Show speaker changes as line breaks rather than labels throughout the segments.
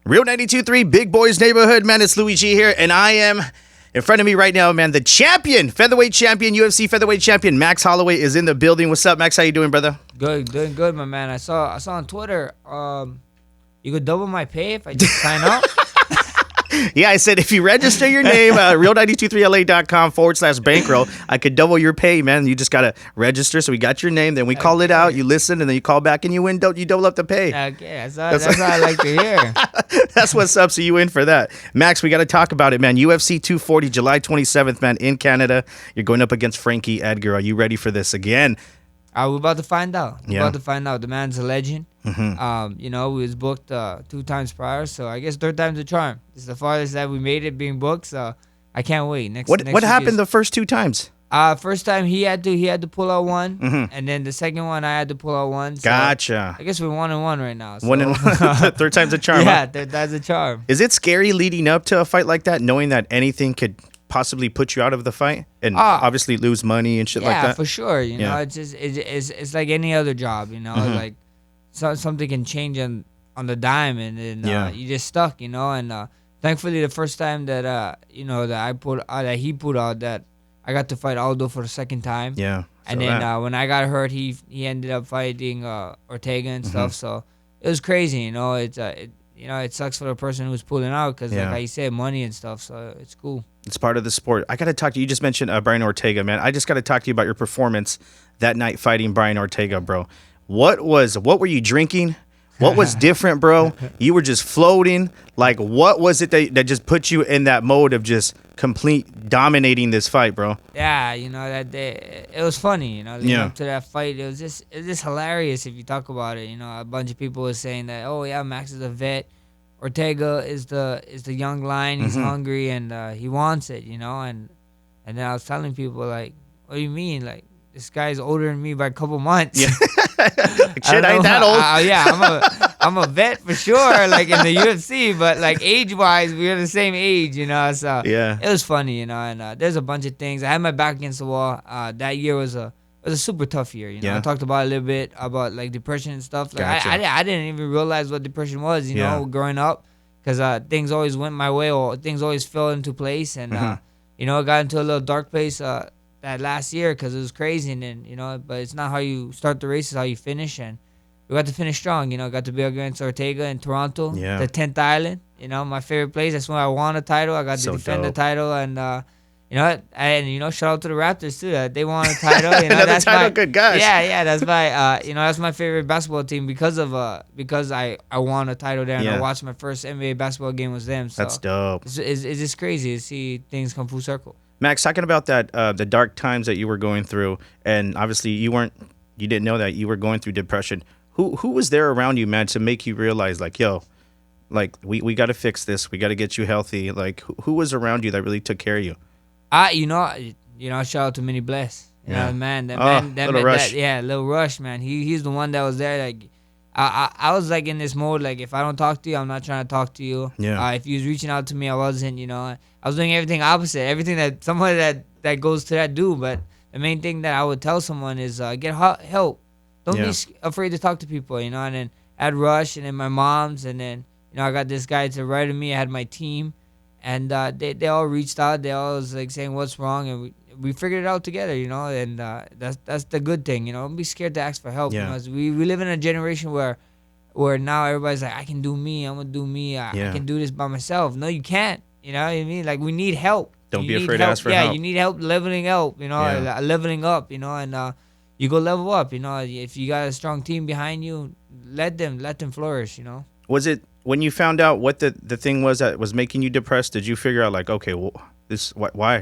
Real 92.3 Big Boys Neighborhood, man. It's Louie G here, and I am in front of me right now, man. The champion, featherweight champion, UFC featherweight champion, Max Holloway is in the building. What's up, Max? How you doing, brother?
Good, doing good, my man. I saw on Twitter, you could double my pay if I just sign up.
Yeah, I said if you register your name, real923la.com/bankroll, I could double your pay, man. You just got to register. So we got your name, then we call it out, you listen, and then you call back and you win. You double up the pay.
Okay, that's what I like to hear.
That's what's up. So you win for that. Max, we got to talk about it, man. UFC 240, July 27th, man, in Canada. You're going up against Frankie Edgar. Are you ready for this again?
We're about to find out.
Yeah.
About to find out. The man's a legend.
Mm-hmm.
We was booked 2 times prior, so I guess third time's a charm. It's the farthest that we made it being booked, so I can't wait.
What happened the first 2 times?
First time he had to pull out one, and then the second one I had to pull out one. So
Gotcha.
I guess we're 1-1 right now. So.
1-1. Third time's a charm.
Yeah,
huh?
third time's a charm.
Is it scary leading up to a fight like that, knowing that anything could possibly put you out of the fight and obviously lose money and shit like that?
Yeah, for sure. You know, it's just it's like any other job. You know, like something can change on the dime, and you're just stuck. You know, and thankfully the first time that that he put out, that I got to fight Aldo for the second time.
Yeah.
And then when I got hurt, he ended up fighting Ortega and stuff. So it was crazy. You know, it sucks for the person who's pulling out because, like how you said, money and stuff. So it's cool. It's
part of the sport. I got to talk to you. You just mentioned Brian Ortega, man. I just got to talk to you about your performance that night fighting Brian Ortega, bro. What were you drinking? What was different, bro? You were just floating. Like, what was it that just put you in that mode of just complete dominating this fight, bro?
Yeah, you know, that day, it was funny, you know, leading up to that fight. It was just hilarious if you talk about it. You know, a bunch of people were saying that, oh, yeah, Max is a vet. Ortega is the young lion. He's hungry and he wants it, you know. And then I was telling people, like, what do you mean? Like, this guy's older than me by a couple months. Yeah.
Shit, I ain't that old.
I'm a vet for sure, like in the UFC, but like age-wise, we're the same age, you know. So
yeah,
it was funny, you know. And there's a bunch of things. I had my back against the wall. That year was a super tough year, you know. I talked about a little bit about like depression and stuff. Like I didn't even realize what depression was, you know, growing up, because things always went my way or things always fell into place, and you know, I got into a little dark place that last year because it was crazy, and then, you know, but it's not how you start the race, it's how you finish, and we got to finish strong, you know. Got to be against Ortega in Toronto, the 10th Island, you know, my favorite place. That's when I won a title. I got to defend the title, and you know, shout out to the Raptors too. They won a title. You know,
that's title, good guys.
Yeah, that's my that's my favorite basketball team because I won a title there, and I watched my first NBA basketball game was them. So
that's dope.
It's just crazy to see things come full circle.
Max, talking about that the dark times that you were going through, and obviously you didn't know that you were going through depression. Who was there around you, man, to make you realize, like, yo, like we got to fix this. We got to get you healthy. Like, who was around you that really took care of you?
You know, shout out to Minnie Bless. You know, man, Little Rush. Little Rush, man. He's the one that was there. Like, I was like in this mode, like, if I don't talk to you, I'm not trying to talk to you. Yeah. If you was reaching out to me, I wasn't. You know, I was doing everything opposite, everything that somebody that goes to that do. But the main thing that I would tell someone is get help. Don't be afraid to talk to people. You know, and then I had Rush, and then my mom's, and then, you know, I got this guy to right of me. I had my team. And they all reached out. They all was like saying what's wrong, and we figured it out together, you know. And that's the good thing, you know. Don't be scared to ask for help. You know, we live in a generation where now everybody's like, I can do me. I'm gonna do me. I can do this by myself. No, you can't. You know what I mean? Like, we need help.
Don't be afraid to ask for help.
Yeah, you need help leveling up. You know, leveling up. You know, and you go level up. You know, if you got a strong team behind you, let them flourish. You know. Was it?
When you found out what the thing was that was making you depressed, did you figure out, like, okay, well, why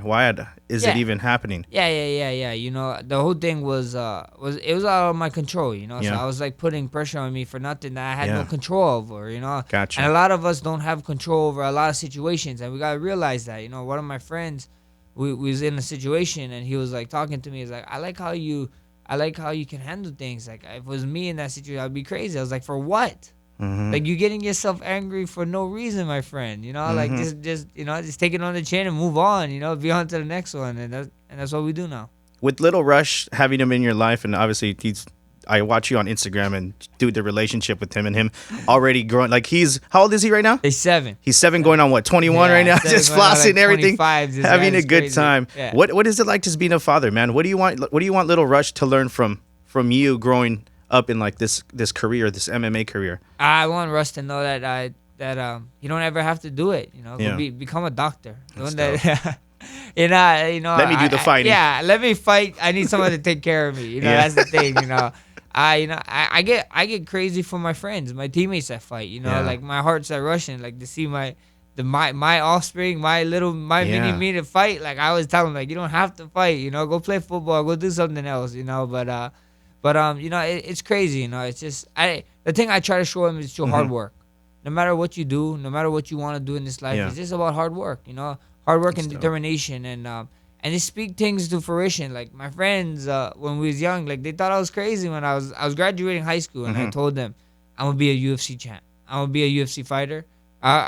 is it even happening?
Yeah. You know, the whole thing was it was out of my control, you know. So I was like putting pressure on me for nothing that I had no control over, you know.
Gotcha.
And a lot of us don't have control over a lot of situations, and we gotta realize that. You know, one of my friends, we was in a situation, and he was like talking to me. He's like, I like how you can handle things. Like, if it was me in that situation, I'd be crazy. I was like, for what? Like, you're getting yourself angry for no reason, my friend. You know, like, just take it on the chin and move on. You know, be on to the next one, and that's what we do now.
With Little Rush having him in your life, and obviously he's I watch you on Instagram and dude, the relationship with him and him already growing. Like how old is he right now?
He's 7.
He's 7 going on what, 21 right now? Just flossing and everything, having a good
crazy.
time.
Yeah.
What is it like just being a father, man? What do you want Little Rush to learn from you growing up in like this career, this MMA career?
I want Russ to know that you don't ever have to do it. You know, become a doctor.
Let me do the fighting.
Let me fight. I need someone to take care of me. You know, that's the thing. You know, I get crazy for my friends, my teammates that fight. You know, like my heart's at rushing. Like to see my offspring, my mini me to fight. Like I always tell them, like you don't have to fight. You know, go play football, go do something else. You know, but you know, it's crazy. You know, it's just the thing I try to show them is through hard work. No matter what you do, no matter what you want to do in this life, it's just about hard work. You know. Hard work and determination, and just speak things to fruition. Like my friends, when we was young, like they thought I was crazy when I was graduating high school, and I told them I'm gonna be a UFC champ. I'm gonna be a UFC fighter.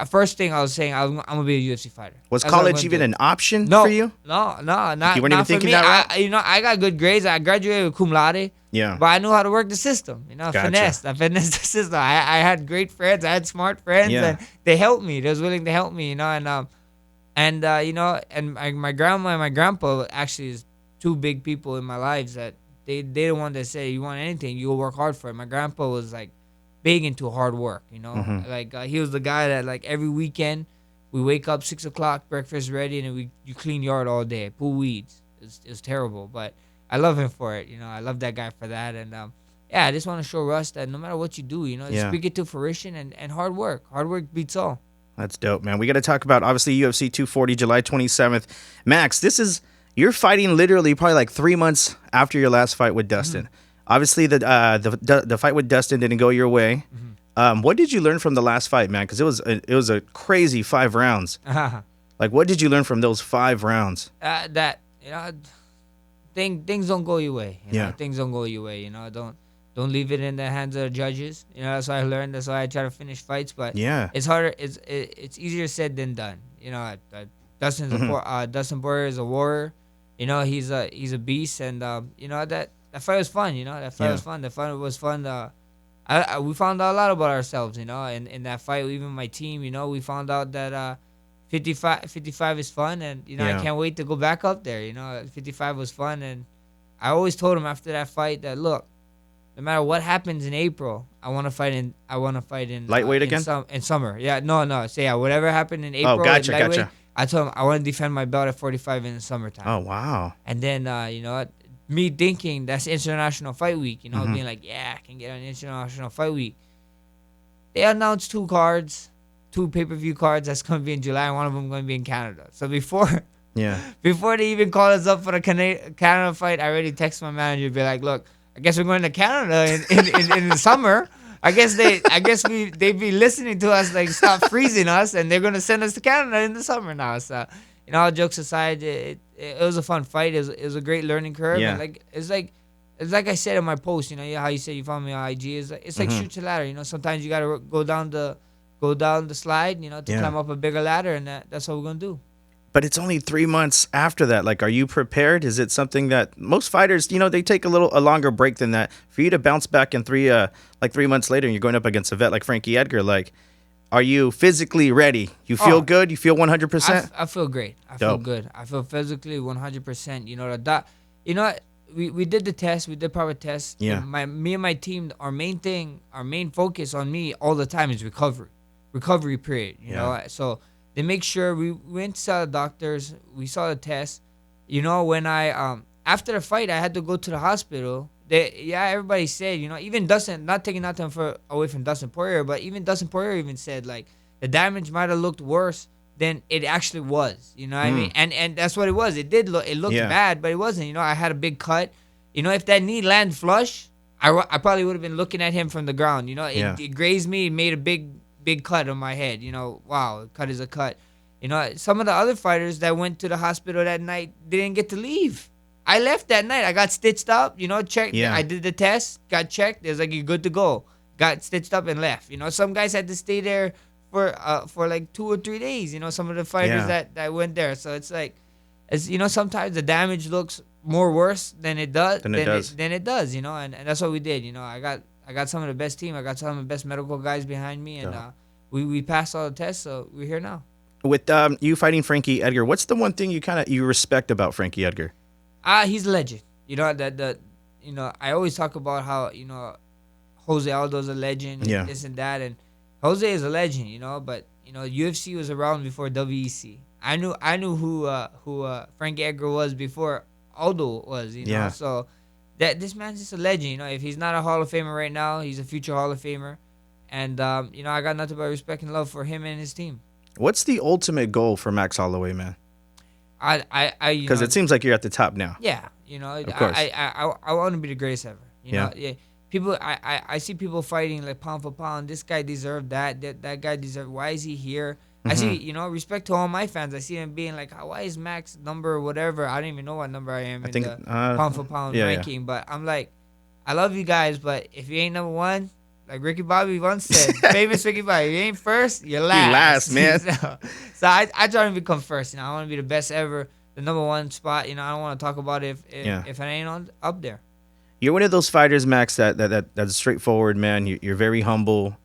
First thing I was saying, I'm gonna be a UFC fighter.
Was college even an option for you?
No, not.
You weren't even thinking that route?
I got good grades. I graduated with cum laude.
Yeah.
But I knew how to work the system. You know, I finessed the system. I had great friends. I had smart friends, and they helped me. They was willing to help me. You know, and you know, and my grandma and my grandpa actually is 2 big people in my lives that they the one that say you want anything, you will work hard for it. My grandpa was like big into hard work, you know, like he was the guy that like every weekend we wake up 6 o'clock, breakfast ready, and then you clean yard all day, pull weeds. It was terrible, but I love him for it. You know, I love that guy for that, and I just want to show Russ that no matter what you do, you know, speak it to fruition and hard work. Hard work beats all.
That's dope, man. We got to talk about, obviously, UFC 240, July 27th. Max, you're fighting literally probably like 3 months after your last fight with Dustin. Obviously, the fight with Dustin didn't go your way. What did you learn from the last fight, man? Because it was a crazy 5 rounds. Like, what did you learn from those 5 rounds?
That, you know, things don't go your way. You know, things don't go your way. You know, don't leave it in the hands of the judges. You know, that's what I learned. That's why I try to finish fights. But it's harder. It's easier said than done. You know, Dustin Poirier is a warrior. You know, he's a beast, and you know that fight was fun. You know, that fight was fun. The fight was fun. We found out a lot about ourselves. You know, and in that fight, even my team. You know, we found out that 55 is fun, and you know I can't wait to go back up there. You know, 55 was fun, and I always told him after that fight that look. No matter what happens in April, I want to fight in
lightweight again.
In summer, no. Say whatever happened in April.
Oh, gotcha.
I told him I want to defend my belt at 45 in the summertime.
Oh wow.
And then you know what? Me thinking that's International Fight Week. You know, being like, I can get on International Fight Week. They announced 2 pay-per-view cards that's going to be in July, and one of them going to be in Canada. So before they even call us up for the Canada fight, I already texted my manager, be like, look. I guess we're going to Canada in the summer. I guess they be listening to us, like stop freezing us, and they're going to send us to Canada in the summer now. So, you know, all jokes aside, it was a fun fight. It was a great learning curve.
Yeah.
And it's like I said in my post. You know, how you said you found me on IG. It's like shoot your ladder. You know, sometimes you got to go down the slide. You know, to climb up a bigger ladder, and that's what we're gonna do.
But it's only 3 months after that. Like, are you prepared? Is it something that most fighters, you know, they take a longer break than that? For you to bounce back in 3 months later and you're going up against a vet like Frankie Edgar, like, are you physically ready? You feel good? You feel 100%?
I feel great. I feel good. I feel physically 100%. You know, we did the test. We did proper tests.
Yeah.
Me and my team, our main focus on me all the time is recovery period. You know, so. They make sure we went to the doctors. We saw the test. You know, when I after the fight, I had to go to the hospital. Everybody said, you know, even Dustin, not taking nothing away from Dustin Poirier, but even Dustin Poirier even said like the damage might have looked worse than it actually was. You know what I mean? And that's what it was. It looked bad, but it wasn't. You know, I had a big cut. You know, if that knee landed flush, I probably would have been looking at him from the ground. You know, it grazed me. It made a big cut on my head. You know, wow, a cut is a cut. You know, some of the other fighters that went to the hospital that night didn't get to leave. I left that night. I got stitched up, you know, checked.
Yeah.
I did the test, got checked. It was like, you're good to go. Got stitched up and left. You know, some guys had to stay there for like 2 or 3 days. You know, some of the fighters that went there. So it's like, you know, sometimes the damage looks more worse than it does.
Than
it does. You know, and that's what we did. You know, I got some of the best team. I got some of the best medical guys behind me, and we passed all the tests, so we're here now.
With you fighting Frankie Edgar, what's the one thing you respect about Frankie Edgar?
He's a legend. You know I always talk about how Jose Aldo's a legend, and this and that, and Jose is a legend. You know, but UFC was around before WEC. I knew who Frankie Edgar was before Aldo was. You know, so that this man's just a legend. You know, if he's not a Hall of Famer right now, he's a future Hall of Famer, and I got nothing but respect and love for him and his team.
What's the ultimate goal for Max Holloway, man? Because it seems like you're at the top now.
Yeah, of course. I want to be the greatest ever. You know, people. I see people fighting like pound for pound. This guy deserved that. That guy deserved. Why is he here? I see, respect to all my fans. I see them being like, why is Max number or whatever? I don't even know what number I am in the pound for pound ranking. But I'm like, I love you guys, but if you ain't number one, like Ricky Bobby once said, famous Ricky Bobby, if you ain't first, you're last.
You last, man.
so I try to become first. I want to be the best ever, the number one spot. I don't want to talk about it if I ain't up there.
You're one of those fighters, Max, that's straightforward, man. You're very humble.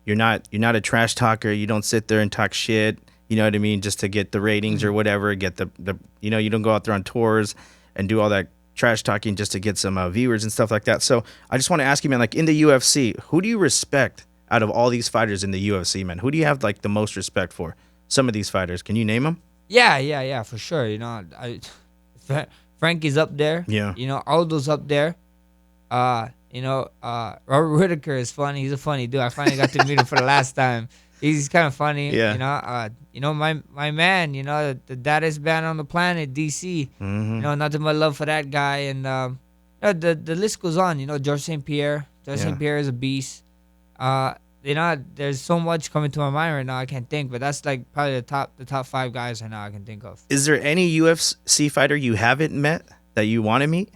You're not a trash talker. You don't sit there and talk shit. You know what I mean? Just to get the ratings or whatever. Get the you don't go out there on tours and do all that trash talking just to get some viewers and stuff like that. So I just want to ask you, man, like in the UFC, who do you respect out of all these fighters in the UFC, man? Who do you have like the most respect for? Some of these fighters. Can you name them?
Yeah, for sure. Frankie's up there.
Yeah.
Aldo's up there. Robert Whittaker is funny. He's a funny dude. I finally got to meet him for the last time. He's kind of funny.
Yeah.
My man, the daddest band on the planet, DC.
Mm-hmm.
Nothing but love for that guy. And the list goes on. George St. Pierre. St. Pierre is a beast. There's so much coming to my mind right now I can't think, but that's like probably the top 5 guys right now I can think of.
Is there any UFC fighter you haven't met that you want to meet?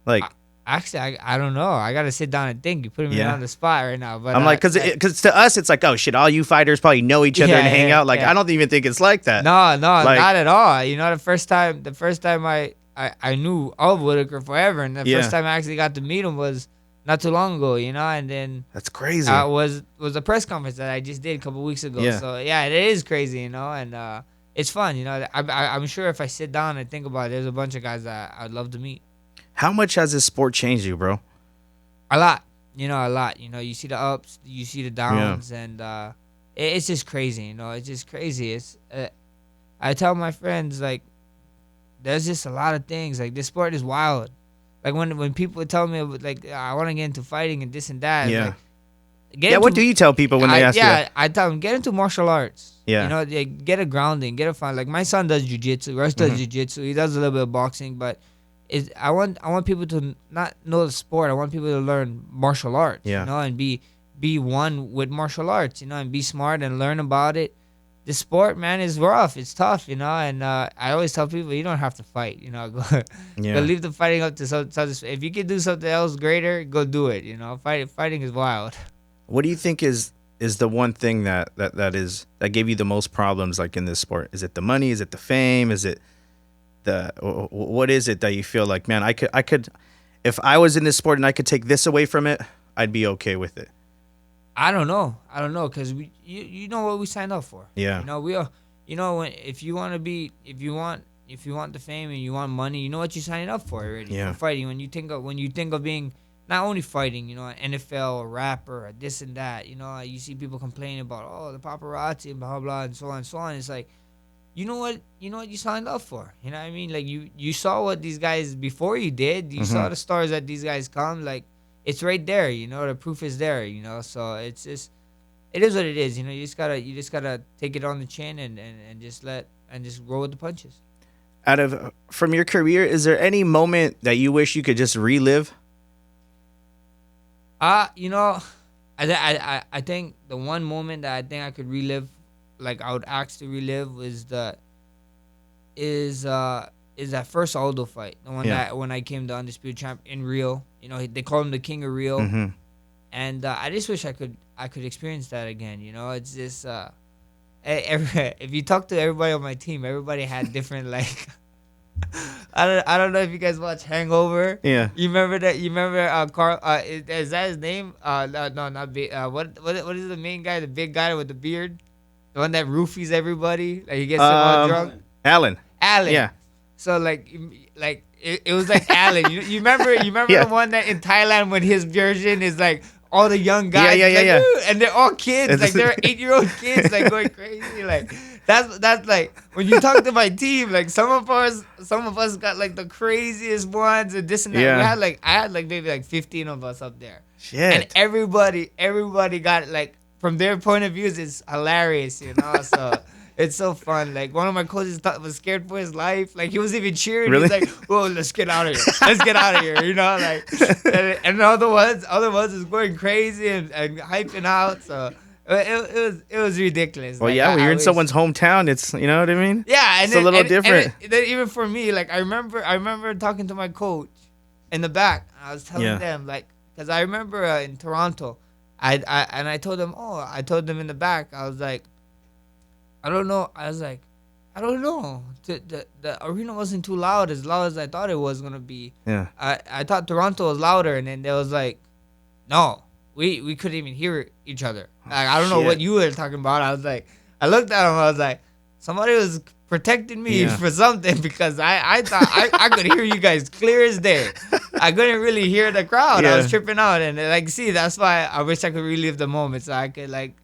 Like.
Actually, I don't know. I got to sit down and think. You're putting me on the spot right now. But
I'm like, because to us, it's like, oh, shit, all you fighters probably know each other and hang out. Like, I don't even think it's like that.
No, not at all. The first time I knew of Whittaker forever, and the first time I actually got to meet him was not too long ago, and then...
That's crazy.
Was a press conference that I just did a couple weeks ago.
Yeah.
So, yeah, it is crazy, and it's fun, I'm sure if I sit down and think about it, there's a bunch of guys that I'd love to meet.
How much has this sport changed you, bro?
A lot. A lot. You see the ups, you see the downs, and it's just crazy. It's just crazy. It's I tell my friends, like, there's just a lot of things. Like, this sport is wild. Like, when people tell me, like, I want to get into fighting and this and that.
Yeah.
Like,
what do you tell people when they ask you that?
I tell them, get into martial arts.
Yeah.
Get a grounding, get a fun. Like, my son does jiu-jitsu. Russ does jiu-jitsu. He does a little bit of boxing, but... I want people to not know the sport. I want people to learn martial arts, and be one with martial arts, and be smart and learn about it. The sport, man, is rough. It's tough, and I always tell people you don't have to fight, go leave the fighting up to something. If you can do something else greater, go do it. Fighting is wild.
What do you think is the one thing that gave you the most problems, like in this sport? Is it the money? Is it the fame? Is it what is it that you feel like, man, I could if I was in this sport and I could take this away from it, I'd be okay with it?
I don't know because you know what we signed up for. We are, if you want the fame and you want money, you know what you're signing up for already. Fighting. When you think of being not only fighting, an NFL, a rapper, or this and that, you see people complaining about the paparazzi and blah blah and so on and so on. It's like, you know what you signed up for. You know what I mean? Like, you saw what these guys before you did. You saw the stars that these guys come. Like, it's right there. The proof is there. So it's just, it is what it is. You just gotta take it on the chin and just roll with the punches.
From your career, is there any moment that you wish you could just relive?
I think the one moment that I think I could relive, like I would ask to relive, is that first Aldo fight, the one that when I came to Undisputed Champ in Rio. They call him the King of Rio, and I just wish I could experience that again. It's just if you talk to everybody on my team, everybody had different I don't know if you guys watch Hangover.
Yeah.
You remember that? You remember Carl? Is that his name? No, not big. What is the main guy? The big guy with the beard, the one that roofies everybody. Like he gets them all drunk.
Alan.
Yeah. So it was like Alan. You remember
Yeah.
the one that in Thailand when his version is like all the young guys.
Yeah.
"Ooh," and they're all kids. Like they're 8-year-old kids like going crazy. Like that's like when you talk to my team, like some of us got like the craziest ones and this and that.
Yeah.
I had like maybe like 15 of us up there.
Shit.
And everybody got like from their point of views it's hilarious, so it's so fun. Like one of my coaches was scared for his life. Like he was even cheering.
Really?
He's like, "Whoa, let's get out of here! Let's get out of here!" Like, and the other ones is going crazy and hyping out. So it was ridiculous.
Well,
like,
yeah, when you're in someone's hometown, it's you know what I mean.
Yeah, and
it's a little different.
And then even for me, like I remember talking to my coach in the back. I was telling them like, because I remember in Toronto, I told them in the back. I was like, I don't know. I was like, I don't know. The arena wasn't too loud as I thought it was gonna be.
Yeah.
I thought Toronto was louder, and then there was like, no, we couldn't even hear each other. Like I don't know what you were talking about. I was like, I looked at him. I was like, somebody was protecting me for something because I thought I could hear you guys clear as day. I couldn't really hear the crowd. I was tripping out, and like, see, that's why I wish I could relive the moment so I could like.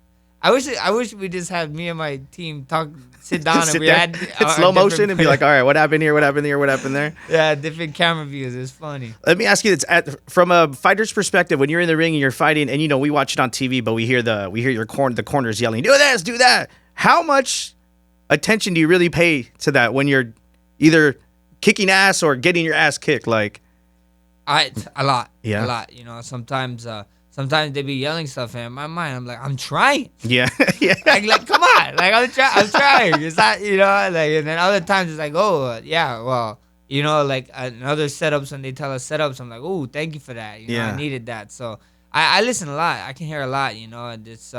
I wish we just had me and my team sit down and we had
slow motion and be like, all right, what happened here? What happened here? What happened there?
Yeah, different camera views. It's funny.
Let me ask you this: from a fighter's perspective, when you're in the ring and you're fighting, and we watch it on TV, but we hear the corners yelling, "Do this, do that." How much attention do you really pay to that when you're either kicking ass or getting your ass kicked? Like,
a lot.
Yeah.
A lot. Sometimes they be yelling stuff, and in my mind, I'm like, I'm trying.
Yeah, yeah.
Like, come on, like I'm trying. It's not, like, and then other times it's like, oh, yeah, well, like another setups when they tell us setups, I'm like, oh, thank you for that. I needed that. So I listen a lot. I can hear a lot. And it's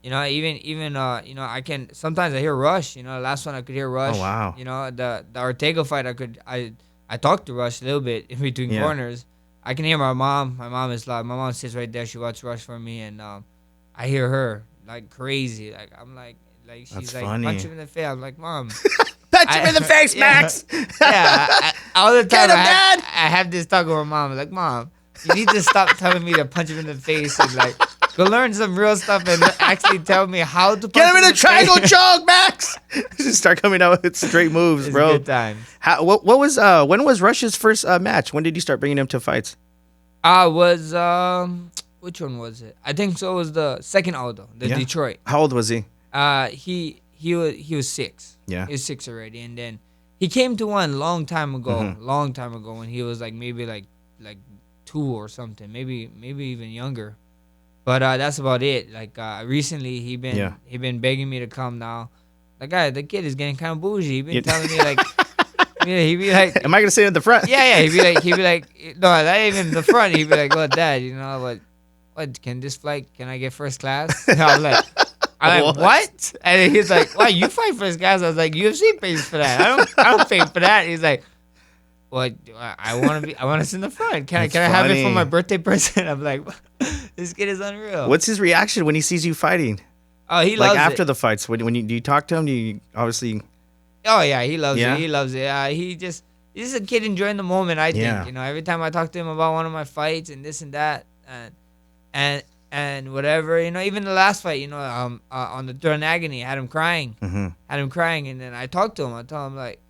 even I can sometimes I hear Rush. The last one I could hear Rush.
Oh wow.
The Ortega fight I talked to Rush a little bit in between corners. I can hear my mom. My mom is loud. My mom sits right there. She watches Rush for me, and I hear her like crazy. Like I'm like she's
That's
like
funny.
punch him in the face. I'm like, Mom,
punch him in the face, Max.
All the time
Get him, Dad.
I have this talk with my mom. I'm like, Mom, you need to stop telling me to punch him in the face and like go learn some real stuff and actually tell me how to punch
Get him in a
the
triangle
face.
choke, Max. Just start coming out with straight moves,
It's
bro.
good times.
What was when was Rush's first match? When did you start bringing him to fights?
Which one was it? I think so. It was the second Aldo, Detroit.
How old was he?
He was 6.
Yeah.
He was 6 already, and then he came to one long time ago. Long time ago when he was like maybe like 2 or something, maybe even younger. But that's about it. Like recently, he been begging me to come now. The kid is getting kind of bougie. He been telling me like. Yeah, he'd be like,
"Am I gonna sit in the front?"
Yeah. He'd be like, no, not even in the front. He'd be like, "Oh, Dad, what? Can this flight? Can I get first class?" I'm like, what? And he's like, "Why you fight first class?" I was like, "UFC pays for that. I don't pay for that." He's like, "Well, I want to sit in the front. Can I have it for my birthday present?" I'm like, this kid is unreal.
What's his reaction when he sees you fighting?
Oh, he loves it.
Like after the fights, do you talk to him? Do you obviously?
Oh yeah, he loves it. He loves it. He's just a kid enjoying the moment. I think every time I talk to him about one of my fights and this and that and whatever, even the last fight, on the Third Agony, I had him crying. And then I talked to him. I told him like,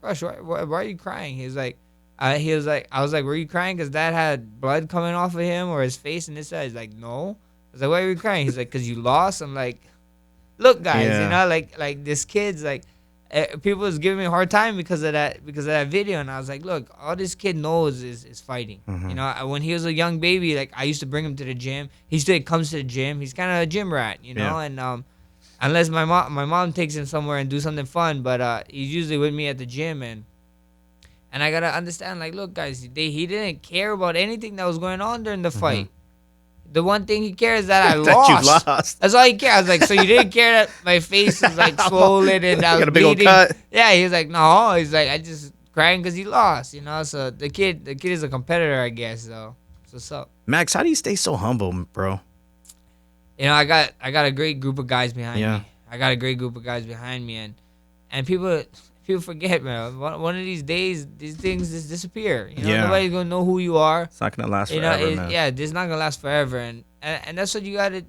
Rush, why are you crying? He was like, I was like, were you crying because Dad had blood coming off of him or his face and this side? He's like, no. I was like, why are you crying? He's like, because you lost. I'm like, look, guys, like this kid's like. People was giving me a hard time because of that video, and I was like, look, all this kid knows is fighting. When he was a young baby, like I used to bring him to the gym. He still comes to the gym. He's kind of a gym rat, and unless my mom takes him somewhere and do something fun, but he's usually with me at the gym, and I gotta understand, like, look, guys, he didn't care about anything that was going on during the fight. The one thing he cares is that I
that
lost.
you lost.
That's all he cares. I was like, so you didn't care that my face was like swollen and I was
got a big old
bleeding?
cut.
Yeah, he was like, no. He's like, I just crying because he lost, you know. So the kid is a competitor, I guess. So what's up,
Max? How do you stay so humble, bro?
You know, I got a great group of guys behind
Yeah.
me. I got a great group of guys behind me, and people forget, man. One of these days, these things just disappear. You know,
Yeah.
nobody's gonna know who you are.
It's not gonna last
You
forever,
know,
man.
yeah, it's not gonna last forever, and that's what you gotta.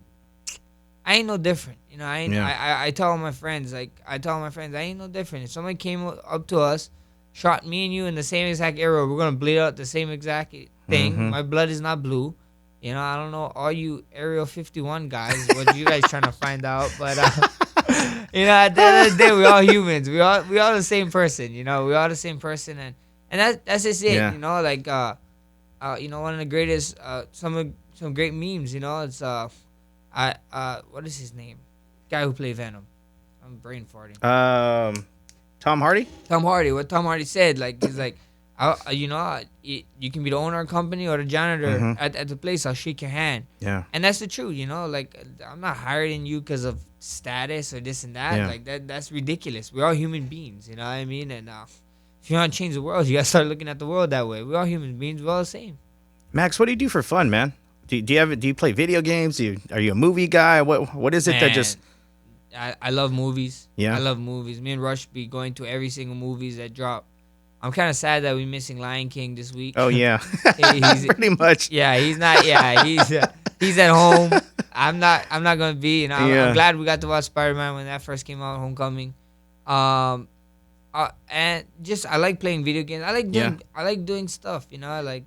I ain't no different, you know. I tell all my friends, I ain't no different. If somebody came up to us, shot me and you in the same exact area, we're gonna bleed out the same exact thing.
Mm-hmm.
My blood is not blue. You know, I don't know all you Area 51 guys, what you guys trying to find out, but you know, at the end of the day, we all humans. We all the same person. You know, we all the same person, and that's just it.
Yeah.
You know, like you know, one of the greatest some great memes. You know, it's what is his name? Guy who played Venom. I'm brain farting.
Tom Hardy.
Tom Hardy. What Tom Hardy said, like he's like, you know, you can be the owner of a company or the janitor at the place. I'll shake your hand.
Yeah.
And that's the truth, you know. Like I'm not hiring you because of status or this and that.
Yeah.
Like that's ridiculous. We're all human beings, you know what I mean? And if you want to change the world, you gotta start looking at the world that way. We're all human beings. We're all the same.
Max, what do you do for fun, man? Do you play video games? Are you a movie guy? What is it that just?
I love movies.
Yeah.
I love movies. Me and Rush be going to every single movies that drop. I'm kind of sad that we're missing Lion King this week.
Oh yeah,
he's,
pretty much.
Yeah, he's not. Yeah, he's at home. I'm not gonna be. You know, I'm glad we got to watch Spider-Man when that first came out, Homecoming. And just I like playing video games. I like doing stuff. You know, like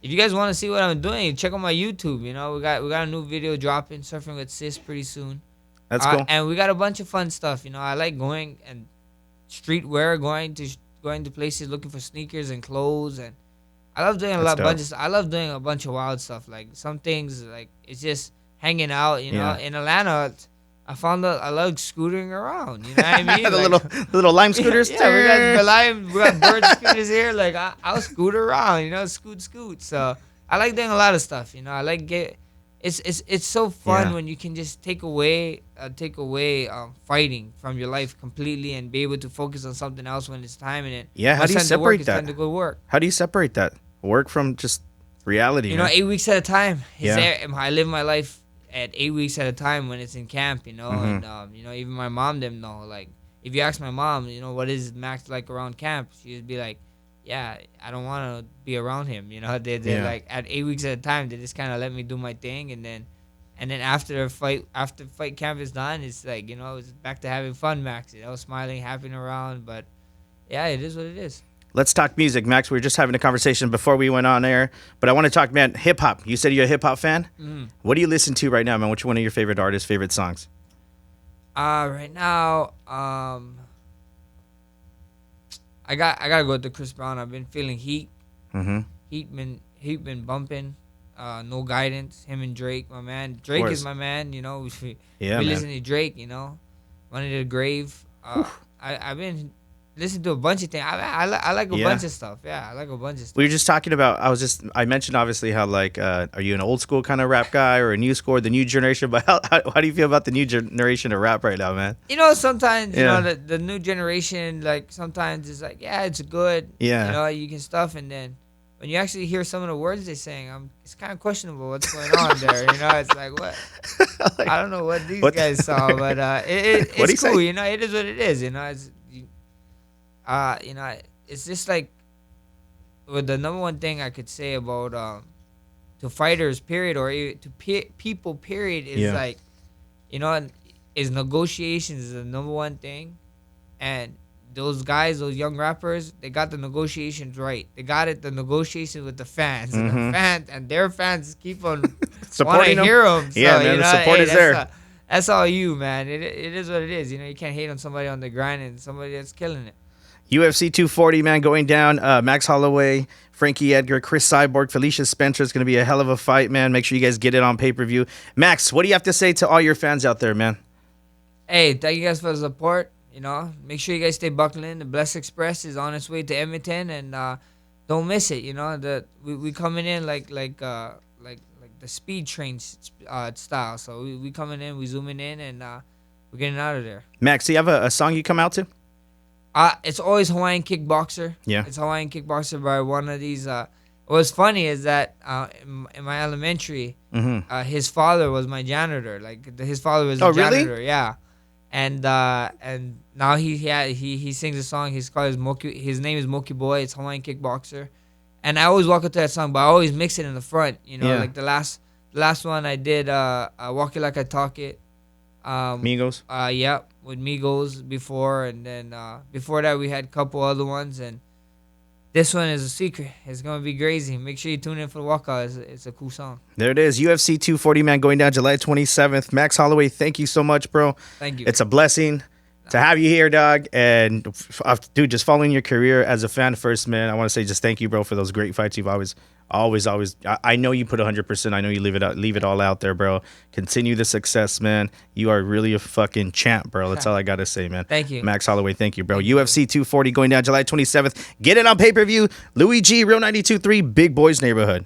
if you guys want to see what I'm doing, check out my YouTube. You know, we got a new video dropping, Surfing with Sis, pretty soon.
That's cool.
And we got a bunch of fun stuff. You know, I like going and streetwear, going to places looking for sneakers and clothes, and I love doing I love doing a bunch of wild stuff. Like some things, like it's just hanging out. You know, in Atlanta, I found out I love scootering around. You know what I mean?
the little lime scooters.
Yeah, we got bird scooters here. Like I'll scoot around. You know, scoot. So I like doing a lot of stuff. You know, I like It's so fun when you can just take away fighting from your life completely and be able to focus on something else when it's time and it.
Yeah, how do you separate that?
Time to go work.
How do you separate that work from just reality?
You know, 8 weeks at a time. I live my life at 8 weeks at a time when it's in camp. You know, and you know, even my mom didn't know. Like, if you ask my mom, you know, what is Max like around camp, she'd be like, yeah, I don't want to be around him. You know, they're like at 8 weeks at a time, they just kind of let me do my thing, and then after fight camp is done, it's like, you know, it's back to having fun, Max. You know, smiling, happy around, but yeah, it is what it is.
Let's talk music, Max. We were just having a conversation before we went on air, but I want to talk, man, hip hop. You said you're a hip hop fan. What do you listen to right now, man? Which one of your favorite artists' favorite songs?
Right now, I gotta go with the Chris Brown. I've been feeling heat. Heat been bumping. No Guidance. Him and Drake, my man. Drake is my man. You know, we listen to Drake. You know, Money to the Grave. I've been listening to a bunch of things. I like a bunch of stuff. Yeah, I like a bunch of stuff.
We were just talking about. I mentioned obviously how like, are you an old school kind of rap guy or a new school, the new generation? But how do you feel about the new generation of rap right now, man?
You know, sometimes you know the new generation, like sometimes it's like, yeah, it's good.
Yeah.
You know, you can stuff, and then when you actually hear some of the words they're saying, it's kind of questionable what's going on there. You know, it's like, what? Like, I don't know what these guys saw, but it's cool. You know, it is what it is. You know, it's you know, it's just like, well, the number one thing I could say about to fighters, period, or to people, period, is like, you know, is negotiations is the number one thing, and those guys, those young rappers, they got the negotiations right. They got the negotiations with the fans, and their fans keep on
supporting them.
Hear them. So,
yeah, man,
you know,
the support is there.
That's all you, man. It is what it is. You know, you can't hate on somebody on the grind and somebody that's killing it.
UFC 240, man, going down. Max Holloway, Frankie Edgar, Chris Cyborg, Felicia Spencer. It's going to be a hell of a fight, man. Make sure you guys get it on pay-per-view. Max, what do you have to say to all your fans out there, man?
Hey, thank you guys for the support. You know, make sure you guys stay buckling in. The Bless Express is on its way to Edmonton, and don't miss it. You know, we coming in like speed train style. So we coming in, we zooming in, and we're getting out of there.
Max, do you have a song you come out to?
It's always Hawaiian Kickboxer.
Yeah.
It's Hawaiian Kickboxer by one of these. What's funny is that in my elementary, his father was my janitor. Like his father was the janitor. Really? Yeah. And now he sings a song. His name is Moki Boy. It's Hawaiian Kickboxer. And I always walk up to that song, but I always mix it in the front. You know, like the last one I did, Walk It Like I Talk It.
Migos.
Yeah, with Migos before, and then before that we had a couple other ones, and this one is a secret. It's gonna be crazy. Make sure you tune in for the walkout. It's a cool song.
There it is. UFC 240, man, going down July 27th. Max Holloway, thank you so much, bro.
Thank you.
It's a blessing to have you here, dog. And dude, just following your career as a fan first, man. I want to say just thank you, bro, for those great fights you've always. I know you put 100%. I know you leave it all out there, bro. Continue the success, man. You are really a fucking champ, bro. That's all I gotta say, man.
Thank you,
Max Holloway. Thank you, bro. UFC 240 going down July 27th. Get it on pay-per-view. Louie G, Real 92.3, Big Boys Neighborhood.